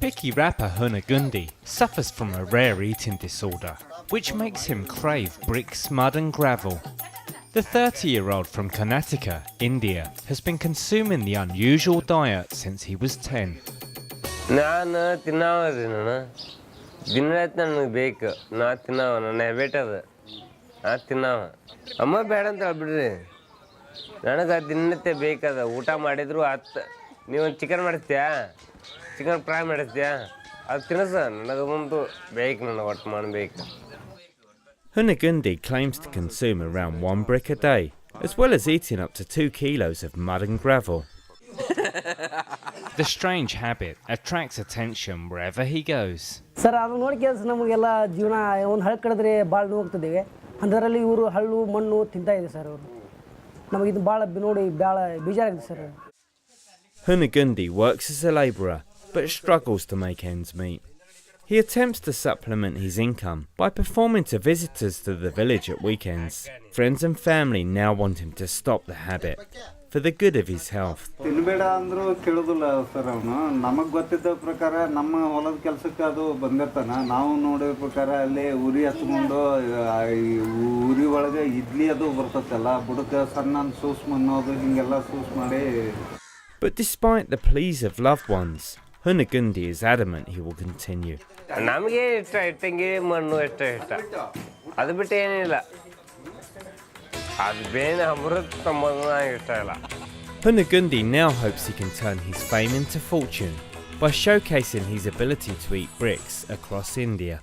Picky rapper Hunagundi suffers from a rare eating disorder, which makes him crave bricks, mud and gravel. The 30-year-old from Karnataka, India, has been consuming the unusual diet since he was 10. ನಾನು ತಿನ್ನೋದ್ರಿ ದಿನರಾತ್ರಿ ನನಗೆ ಬೇಕು ತಿನ್ನವ ನನ್ನ habit ಅದು ತಿನ್ನವ ಅಮ್ಮ ಬೇಡ ಅಂತ ಹೇಳ್ಬಿಡ್ರಿ ನನಗೆ ದಿನನಿತ್ಯ ಬೇಕದ ಊಟ ಮಾಡಿದ್ರು ನೀವು ಚಿಕನ್ ಮಾಡಿಸ್ತೀಯಾ ಚಿಕನ್ ಫ್ರೈ ಮಾಡಿಸ್ತೀಯಾ ಅದು ತಿನ್ನಸ ನನಗೆ ಮುಂದೆ ಬೇಕು ನನಗೆ ಒಟ್ಟು ಮಾಡಬೇಕು. Hunagundi claims to consume around 1 brick a day, as well as eating up to 2 kilos of mud and gravel. The strange habit attracts attention wherever he goes. Sir ಅದು ನೋಡಿ ಕೆಲಸ ನಮಗೆಲ್ಲ ಜೀವನ ಒಂದು ಹಳ್ಳು ಕಡಿದ್ರೆ ಭಾಳ ನೋಡ್ತಿದ್ದೇವೆ ಅದರಲ್ಲಿ ಇವರು ಹಳ್ಳು ಮಣ್ಣು ತಿಂತಾ ಇದೆ ಸರ್ ಅವರು ನಮಗೆ ಇದು ಭಾಳ ನೋಡಿ ಭಾಳ ಬೇಜಾರಾಗಿದೆ sir. Hunagundi works as a labourer but struggles to make ends meet. He attempts to supplement his income by performing to visitors to the village at weekends. Friends and family now want him to stop the habit for the good of his health. ತಿನ್ನಬೇಡ ಅಂದರೂ ಕೇಳೋದಿಲ್ಲ sir ಅವನು. ನಮಗೆ ಗೊತ್ತಿದ್ದ ಪ್ರಕಾರ ನಮ್ಮ ಹೊಲದ ಕೆಲಸಕ್ಕೆ ಅದು ಬಂದಿರ್ತಾನೆ. ನಾವು ನೋಡಿದ ಪ್ರಕಾರ ಅಲ್ಲಿ ಉರಿ ಹಚ್ಕೊಂಡು ಉರಿ ಒಳಗೆ ಇಡ್ಲಿ ಅದು ಬರ್ತತ್ತಲ್ಲ ಬುಡಕ್ಕೆ ಸಣ್ಣ ಸೂಸ್ ಅನ್ನೋದು ಹಿಂಗೆಲ್ಲ ಸೂಸ್ ಮಾಡಿ. But despite the pleas of loved ones, Hunagundi is adamant he will continue. ನಮಗೆ ಇಷ್ಟ ಇಟ್ಟಂಗೆ ಮಣ್ಣು ಇಷ್ಟ ಅದು ಬಿಟ್ಟು ಏನಿಲ್ಲ ಅದು ಬೇನೆ ಅಮೃತ ಸಂಬಂಧ ಇಷ್ಟ ಇಲ್ಲ. Hunagundi now hopes he can turn his fame into fortune by showcasing his ability to eat bricks across India.